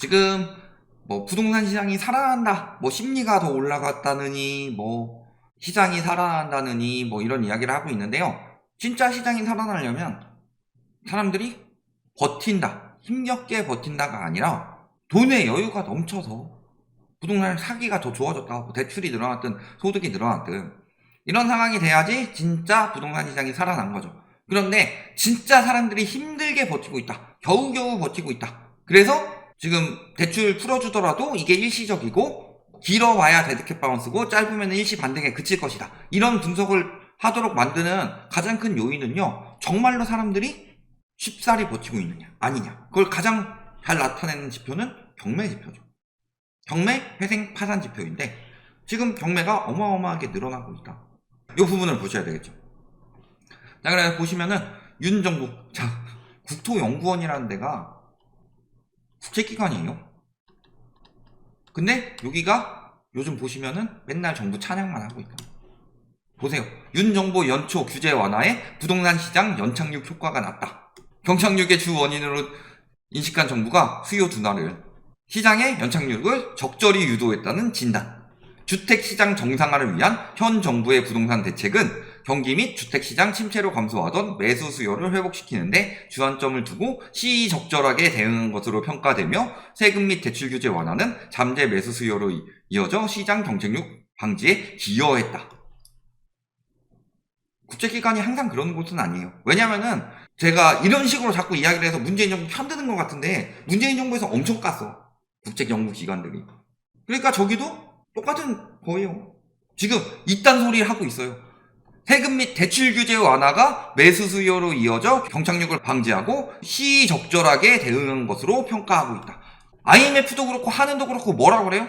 지금 뭐 부동산 시장이 살아난다, 뭐 심리가 더 올라갔다느니, 뭐 시장이 살아난다느니, 뭐 이런 이야기를 하고 있는데요. 진짜 시장이 살아나려면 사람들이 버틴다, 힘겹게 버틴다가 아니라 돈의 여유가 넘쳐서 부동산을 사기가 더 좋아졌다, 뭐 대출이 늘어났든 소득이 늘어났든 이런 상황이 돼야지 진짜 부동산 시장이 살아난 거죠. 그런데 진짜 사람들이 힘들게 버티고 있다, 겨우겨우 버티고 있다. 그래서 지금 대출 풀어주더라도 이게 일시적이고 길어봐야 데드캣 바운스고 짧으면 일시 반등에 그칠 것이다, 이런 분석을 하도록 만드는 가장 큰 요인은요, 정말로 사람들이 쉽사리 버티고 있느냐 아니냐, 그걸 가장 잘 나타내는 지표는 경매 지표죠. 경매 회생 파산 지표인데 지금 경매가 어마어마하게 늘어나고 있다, 이 부분을 보셔야 되겠죠. 자, 그래서 보시면은 윤정부, 자, 국토연구원이라는 데가 국제기관이에요. 근데 여기가 요즘 보시면은 맨날 정부 찬양만 하고 있다. 보세요. 윤정부 연초 규제 완화에 부동산 시장 연착륙 효과가 났다. 경착륙의 주 원인으로 인식한 정부가 수요 둔화를, 시장의 연착륙을 적절히 유도했다는 진단. 주택시장 정상화를 위한 현 정부의 부동산 대책은 경기 및 주택시장 침체로 감소하던 매수 수요를 회복시키는데 주안점을 두고 시의적절하게 대응한 것으로 평가되며 세금 및 대출 규제 완화는 잠재 매수 수요로 이어져 시장 경쟁력 방지에 기여했다. 국제기관이 항상 그러는 곳은 아니에요. 왜냐면은 제가 이런 식으로 자꾸 이야기를 해서 문재인 정부 편드는 것 같은데 문재인 정부에서 엄청 깠어, 국제연구기관들이. 그러니까 저기도 똑같은 거예요. 지금 이딴 소리를 하고 있어요. 세금 및 대출 규제 완화가 매수 수요로 이어져 경착륙을 방지하고 시의적절하게 대응한 것으로 평가하고 있다. IMF도 그렇고 한은도 그렇고 뭐라고 그래요?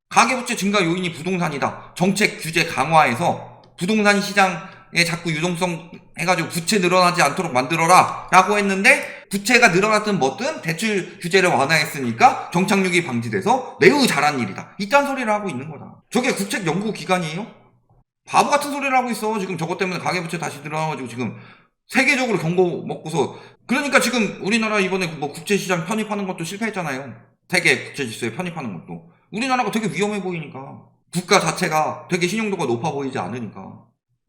가계부채 증가 요인이 부동산이다. 정책 규제 강화해서 부동산 시장에 자꾸 유동성 해가지고 부채 늘어나지 않도록 만들어라 라고 했는데, 부채가 늘어났든 뭐든 대출 규제를 완화했으니까 경착륙이 방지돼서 매우 잘한 일이다, 이딴 소리를 하고 있는 거다. 저게 국책연구기관이에요? 바보 같은 소리를 하고 있어. 지금 저것 때문에 가계부채 다시 늘어나가지고 지금 세계적으로 경고 먹고서. 그러니까 지금 우리나라 이번에 뭐 국제시장 편입하는 것도 실패했잖아요. 세계 국제지수에 편입하는 것도. 우리나라가 되게 위험해 보이니까, 국가 자체가 되게 신용도가 높아 보이지 않으니까.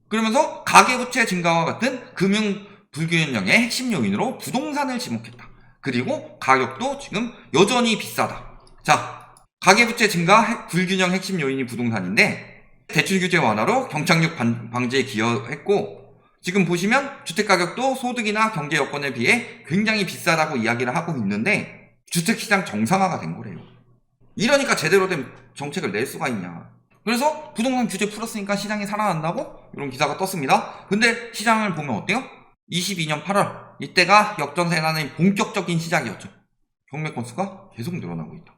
그러면서 가계부채 증가와 같은 금융 불균형의 핵심 요인으로 부동산을 지목했다. 그리고 가격도 지금 여전히 비싸다. 자, 가계부채 증가 불균형 핵심 요인이 부동산인데 대출 규제 완화로 경착륙 방지에 기여했고, 지금 보시면 주택가격도 소득이나 경제 여건에 비해 굉장히 비싸다고 이야기를 하고 있는데 주택시장 정상화가 된 거래요. 이러니까 제대로 된 정책을 낼 수가 있냐. 그래서 부동산 규제 풀었으니까 시장이 살아난다고 이런 기사가 떴습니다. 근데 시장을 보면 어때요? 22년 8월 이때가 역전세난의 본격적인 시작이었죠. 경매 건수가 계속 늘어나고 있다.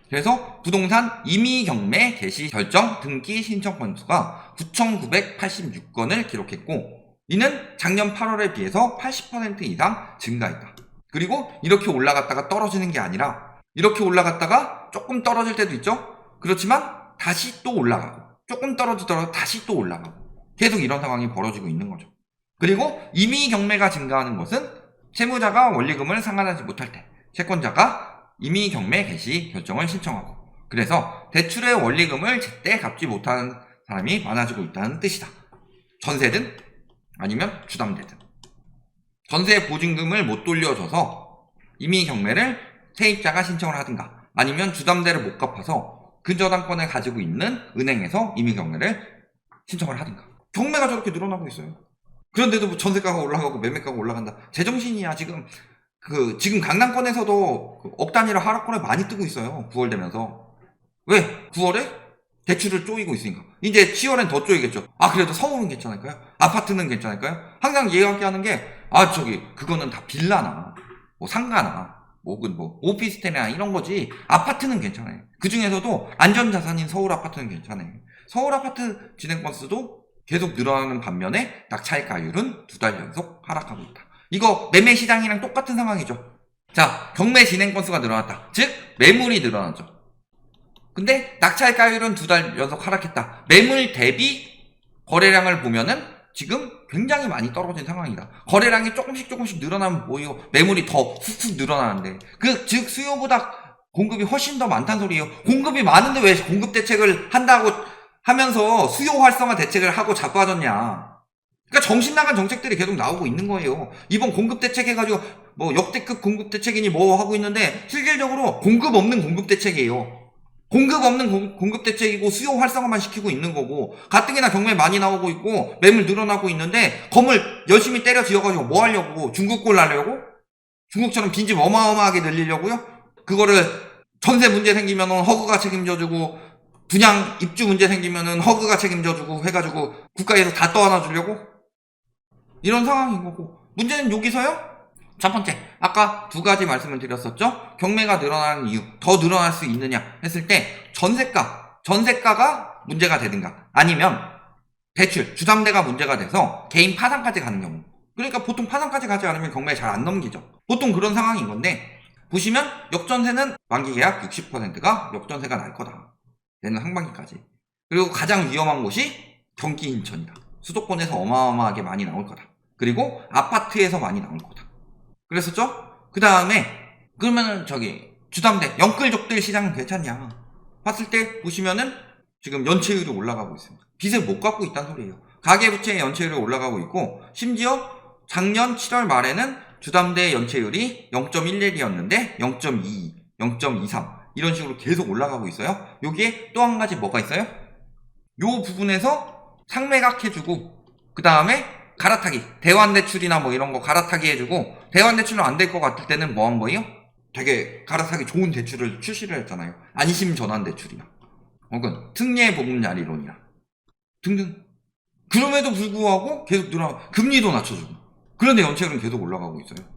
그래서 부동산 임의 경매 개시 결정 등기 신청 건수가 9,986건을 기록했고, 이는 작년 8월에 비해서 80% 이상 증가했다. 그리고 이렇게 올라갔다가 떨어지는 게 아니라 이렇게 올라갔다가 조금 떨어질 때도 있죠. 그렇지만 다시 또 올라가고, 조금 떨어지더라도 다시 또 올라가고, 계속 이런 상황이 벌어지고 있는 거죠. 그리고 임의 경매가 증가하는 것은 채무자가 원리금을 상환하지 못할 때 채권자가 임의 경매 개시 결정을 신청하고, 그래서 대출의 원리금을 제때 갚지 못하는 사람이 많아지고 있다는 뜻이다. 전세든 아니면 주담대든. 전세 보증금을 못 돌려줘서 임의 경매를 세입자가 신청을 하든가, 아니면 주담대를 못 갚아서 근저당권을 가지고 있는 은행에서 임의 경매를 신청을 하든가. 경매가 저렇게 늘어나고 있어요. 그런데도 뭐 전세가가 올라가고 매매가가 올라간다. 제정신이야. 지금 강남권에서도 억 단위로 하락권에 많이 뜨고 있어요. 9월 되면서. 왜? 9월에 대출을 쪼이고 있으니까. 이제 10월엔 더 쪼이겠죠. 아, 그래도 서울은 괜찮을까요? 아파트는 괜찮을까요? 항상 이야기하는 게, 그거는 다 빌라나, 뭐 상가나, 혹은 뭐 오피스텔이나 이런 거지. 아파트는 괜찮아요. 그 중에서도 안전자산인 서울 아파트는 괜찮아요. 서울 아파트 진행 건수도 계속 늘어나는 반면에 낙찰가율은 2달 연속 하락하고 있다. 이거 매매 시장이랑 똑같은 상황이죠. 자, 경매 진행 건수가 늘어났다. 즉 매물이 늘어나죠. 근데 낙찰가율은 2달 연속 하락했다. 매물 대비 거래량을 보면은 지금 굉장히 많이 떨어진 상황이다. 거래량이 조금씩 늘어나면 뭐예요? 매물이 더 훅훅 늘어나는데, 즉 수요보다 공급이 훨씬 더 많다는 소리예요. 공급이 많은데 왜 공급 대책을 한다고 하면서 수요 활성화 대책을 하고 자빠졌냐. 그러니까 정신 나간 정책들이 계속 나오고 있는 거예요. 이번 공급 대책 해가지고 뭐 역대급 공급 대책이니 뭐 하고 있는데 실질적으로 공급 없는 공급 대책이에요. 공급 없는 공급 대책이고 수요 활성화만 시키고 있는 거고, 가뜩이나 경매 많이 나오고 있고 매물 늘어나고 있는데 건물 열심히 때려 지어가지고 뭐 하려고? 중국골 하려고? 중국처럼 빈집 어마어마하게 늘리려고요? 그거를 전세 문제 생기면은 허그가 책임져주고 분양 입주 문제 생기면은 허그가 책임져주고 해가지고 국가에서 다 떠안아주려고? 이런 상황인 거고, 문제는 여기서요. 첫 번째, 아까 두 가지 말씀을 드렸었죠. 경매가 늘어나는 이유, 더 늘어날 수 있느냐 했을 때 전세가가 문제가 되든가, 아니면 대출, 주담대가 문제가 돼서 개인 파산까지 가는 경우. 그러니까 보통 파산까지 가지 않으면 경매에 잘 안 넘기죠. 보통 그런 상황인 건데, 보시면 역전세는 만기 계약 60%가 역전세가 날 거다. 내년 상반기까지. 그리고 가장 위험한 곳이 경기 인천이다. 수도권에서 어마어마하게 많이 나올 거다. 그리고 아파트에서 많이 나올 거다. 그랬었죠? 그 다음에 그러면은 주담대 영끌족들 시장은 괜찮냐 봤을 때 보시면은 지금 연체율이 올라가고 있습니다. 빚을 못 갚고 있다는 소리예요. 가계부채의 연체율이 올라가고 있고, 심지어 작년 7월 말에는 주담대 연체율이 0.11이었는데 0.22, 0.23 이런 식으로 계속 올라가고 있어요. 여기에 또 한 가지 뭐가 있어요? 요 부분에서 상매각 해주고, 그 다음에 갈아타기, 대환대출이나 뭐 이런 거 갈아타기 해주고, 대환대출은 안 될 것 같을 때는 뭐 한 거예요? 되게 갈아타기 좋은 대출을 출시를 했잖아요. 안심전환대출이나 혹은 특례보금자리론이나 등등. 그럼에도 불구하고 계속 금리도 낮춰주고, 그런데 연체율은 계속 올라가고 있어요.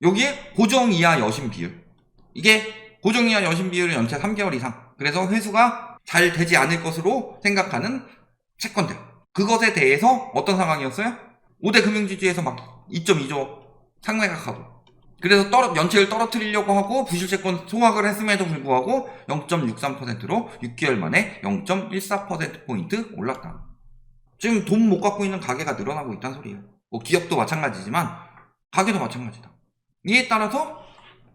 여기에 고정이하 여신 비율, 이게 고정이하 여신 비율은 연체 3개월 이상, 그래서 회수가 잘 되지 않을 것으로 생각하는 채권들, 그것에 대해서 어떤 상황이었어요? 5대 금융지주에서 막 2.2조 상매각하고, 그래서 연체율 떨어뜨리려고 하고 부실채권 소각을 했음에도 불구하고 0.63%로 6개월 만에 0.14%포인트 올랐다. 지금 돈 못 갖고 있는 가게가 늘어나고 있다는 소리예요. 뭐 기업도 마찬가지지만 가게도 마찬가지다. 이에 따라서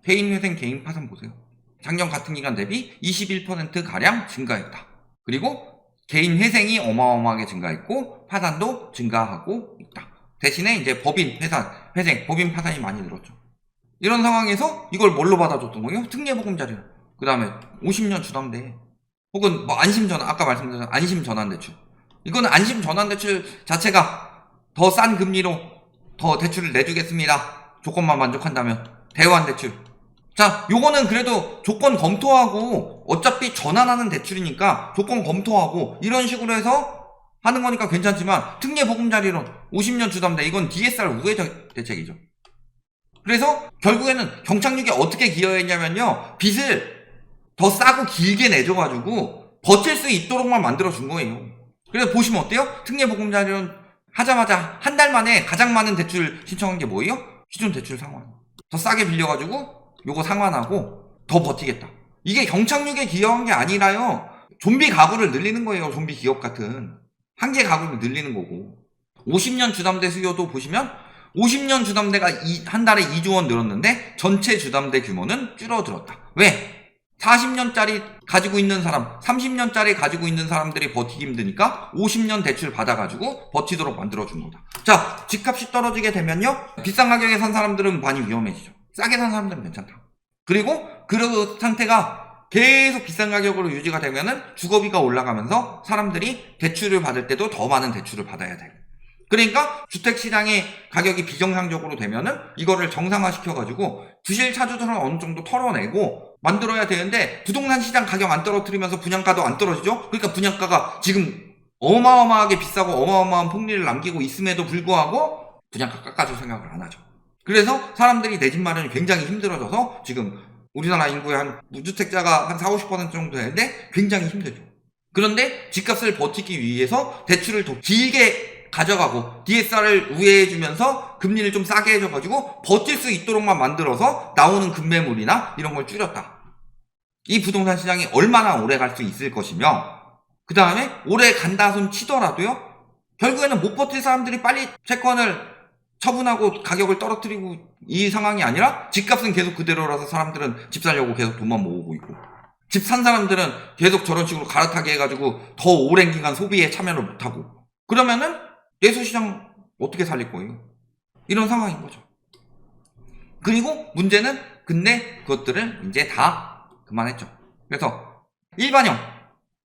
개인 회생, 개인 파산 보세요. 작년 같은 기간 대비 21%가량 증가했다. 그리고 개인 회생이 어마어마하게 증가했고 파산도 증가하고 있다. 대신에 이제 법인 회생, 법인 파산이 많이 늘었죠. 이런 상황에서 이걸 뭘로 받아줬던 거예요? 특례보금자리. 그 다음에 50년 주담대, 혹은 뭐 아까 말씀드린 안심전환대출. 이거는 안심전환대출 자체가 더 싼 금리로 더 대출을 내주겠습니다. 조건만 만족한다면. 대환대출. 자, 요거는 그래도 조건 검토하고, 어차피 전환하는 대출이니까 조건 검토하고 이런 식으로 해서 하는 거니까 괜찮지만, 특례보금자리론 50년 주담대, 이건 DSR 우회 대책이죠. 그래서 결국에는 경착륙이 어떻게 기여했냐면요, 빚을 더 싸고 길게 내줘가지고 버틸 수 있도록만 만들어준 거예요. 그래서 보시면 어때요? 특례보금자리론 하자마자 한 달 만에 가장 많은 대출 신청한 게 뭐예요? 기존 대출 상환. 더 싸게 빌려가지고 요거 상환하고 더 버티겠다. 이게 경착륙에 기여한 게 아니라요, 좀비 가구를 늘리는 거예요. 좀비 기업 같은 한계 가구를 늘리는 거고. 50년 주담대 수요도 보시면 50년 주담대가 한 달에 2조 원 늘었는데 전체 주담대 규모는 줄어들었다. 왜? 40년짜리 가지고 있는 사람, 30년짜리 가지고 있는 사람들이 버티기 힘드니까 50년 대출 받아가지고 버티도록 만들어준 거다. 자, 집값이 떨어지게 되면요, 비싼 가격에 산 사람들은 많이 위험해지죠. 싸게 산 사람들은 괜찮다. 그리고 그 상태가 계속 비싼 가격으로 유지가 되면은 주거비가 올라가면서 사람들이 대출을 받을 때도 더 많은 대출을 받아야 돼요. 그러니까 주택시장의 가격이 비정상적으로 되면은 이거를 정상화시켜가지고 부실 차주들은 어느 정도 털어내고 만들어야 되는데, 부동산 시장 가격 안 떨어뜨리면서 분양가도 안 떨어지죠? 그러니까 분양가가 지금 어마어마하게 비싸고 어마어마한 폭리를 남기고 있음에도 불구하고 분양가 깎아줄 생각을 안 하죠. 그래서 사람들이 내 집 마련이 굉장히 힘들어져서 지금 우리나라 인구의 한 무주택자가 한 40-50% 정도 되는데 굉장히 힘들죠. 그런데 집값을 버티기 위해서 대출을 더 길게 가져가고 DSR을 우회해주면서 금리를 좀 싸게 해줘가지고 버틸 수 있도록만 만들어서 나오는 급매물이나 이런 걸 줄였다. 이 부동산 시장이 얼마나 오래 갈 수 있을 것이며, 그 다음에 오래 간다 손 치더라도요, 결국에는 못 버틸 사람들이 빨리 채권을 처분하고 가격을 떨어뜨리고 이 상황이 아니라 집값은 계속 그대로라서 사람들은 집 살려고 계속 돈만 모으고 있고, 집 산 사람들은 계속 저런 식으로 갈아타게 해가지고 더 오랜 기간 소비에 참여를 못하고, 그러면은 내수시장 어떻게 살릴 거예요? 이런 상황인 거죠. 그리고 문제는 근데 그것들을 이제 다 그만했죠. 그래서 일반형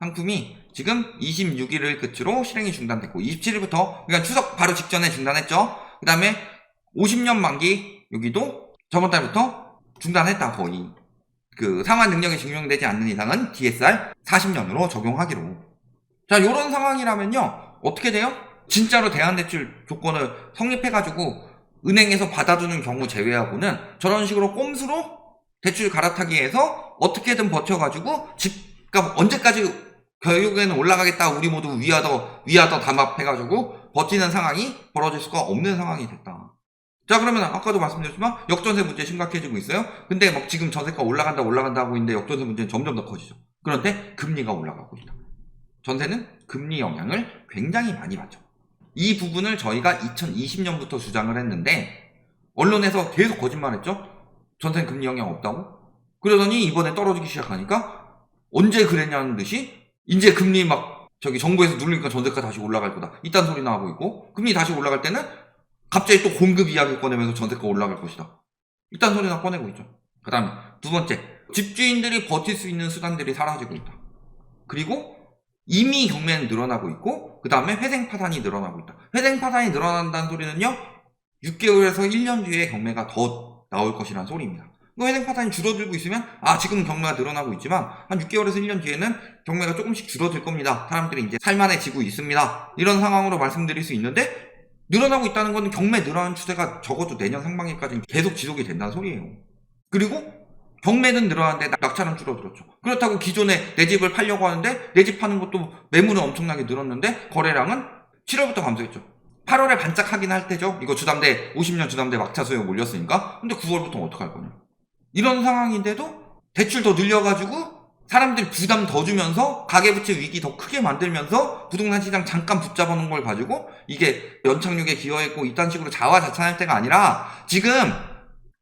상품이 지금 26일을 끝으로 실행이 중단됐고 27일부터, 그러니까 추석 바로 직전에 중단했죠. 그 다음에 50년 만기 여기도 저번 달부터 중단했다. 거의 그 상환 능력이 증명되지 않는 이상은 DSR 40년으로 적용하기로. 자, 요런 상황이라면요 어떻게 돼요? 진짜로 대안대출 조건을 성립해가지고 은행에서 받아주는 경우 제외하고는 저런 식으로 꼼수로 대출 갈아타기해서 어떻게든 버텨가지고 집값 언제까지 결국에는 올라가겠다, 우리 모두 위아더 담합해가지고 버티는 상황이 벌어질 수가 없는 상황이 됐다. 자, 그러면 아까도 말씀드렸지만 역전세 문제 심각해지고 있어요. 근데 막 지금 전세가 올라간다 하고 있는데 역전세 문제는 점점 더 커지죠. 그런데 금리가 올라가고 있다. 전세는 금리 영향을 굉장히 많이 받죠. 이 부분을 저희가 2020년부터 주장을 했는데 언론에서 계속 거짓말했죠. 전세는 금리 영향 없다고. 그러더니 이번에 떨어지기 시작하니까 언제 그랬냐는 듯이 이제 금리 막 정부에서 누르니까 전세가 다시 올라갈 거다, 이딴 소리 나오고 있고, 금리 다시 올라갈 때는 갑자기 또 공급 이야기 꺼내면서 전세가 올라갈 것이다, 이딴 소리나 꺼내고 있죠. 그 다음에 두 번째, 집주인들이 버틸 수 있는 수단들이 사라지고 있다. 그리고 이미 경매는 늘어나고 있고, 그 다음에 회생 파산이 늘어나고 있다. 회생 파산이 늘어난다는 소리는요 6개월에서 1년 뒤에 경매가 더 나올 것이라는 소리입니다. 회생 파산이 줄어들고 있으면 지금은 경매가 늘어나고 있지만 한 6개월에서 1년 뒤에는 경매가 조금씩 줄어들 겁니다. 사람들이 이제 살만해지고 있습니다. 이런 상황으로 말씀드릴 수 있는데, 늘어나고 있다는 건 경매 늘어나는 추세가 적어도 내년 상반기까지는 계속 지속이 된다는 소리예요. 그리고 경매는 늘어나는데 낙찰은 줄어들었죠. 그렇다고 기존에 내 집을 팔려고 하는데 내 집 파는 것도 매물은 엄청나게 늘었는데 거래량은 7월부터 감소했죠. 8월에 반짝하긴 할 때죠. 이거 주담대 50년 주담대 막차 수요 올렸으니까. 근데 9월부터 어떡할 거냐. 이런 상황인데도 대출 더 늘려가지고 사람들 부담 더 주면서 가계부채 위기 더 크게 만들면서 부동산 시장 잠깐 붙잡아 놓은 걸 가지고 이게 연착륙에 기여했고 이딴 식으로 자화자찬할 때가 아니라 지금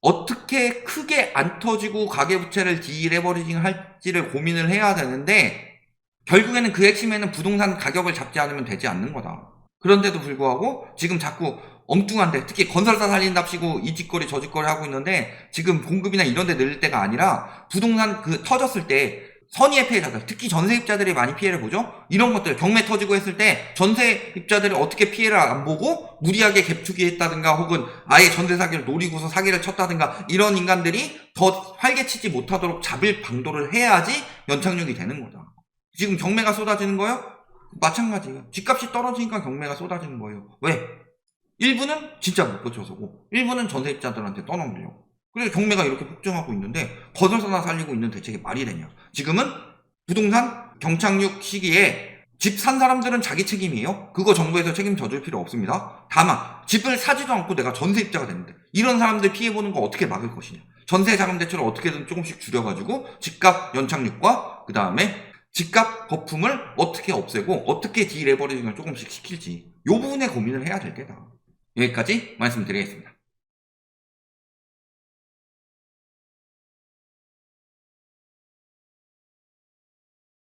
어떻게 크게 안 터지고 가계부채를 디레버리징 할지를 고민을 해야 되는데, 결국에는 그 핵심에는 부동산 가격을 잡지 않으면 되지 않는 거다. 그런데도 불구하고 지금 자꾸 엉뚱한데, 특히 건설사 살린답시고 이 짓거리 저 짓거리 하고 있는데, 지금 공급이나 이런 데 늘릴 때가 아니라 부동산 터졌을 때 선의의 피해자들, 특히 전세입자들이 많이 피해를 보죠. 이런 것들 경매 터지고 했을 때 전세입자들이 어떻게 피해를 안 보고 무리하게 갭투기 했다든가 혹은 아예 전세 사기를 노리고서 사기를 쳤다든가, 이런 인간들이 더 활개치지 못하도록 잡을 방도를 해야지 연착륙이 되는 거다. 지금 경매가 쏟아지는 거예요? 마찬가지예요. 집값이 떨어지니까 경매가 쏟아지는 거예요. 왜? 일부는 진짜 못 버텨서고 일부는 전세입자들한테 떠넘기려고. 그래서 경매가 이렇게 폭증하고 있는데 건설사나 살리고 있는 대책이 말이 되냐. 지금은 부동산 경착륙 시기에 집 산 사람들은 자기 책임이에요. 그거 정부에서 책임져줄 필요 없습니다. 다만 집을 사지도 않고 내가 전세입자가 됐는데 이런 사람들 피해보는 거 어떻게 막을 것이냐. 전세자금 대출을 어떻게든 조금씩 줄여가지고 집값 연착륙과 그 다음에 집값 거품을 어떻게 없애고 어떻게 디레버리징을 조금씩 시킬지, 이 부분에 고민을 해야 될 때다. 여기까지 말씀드리겠습니다.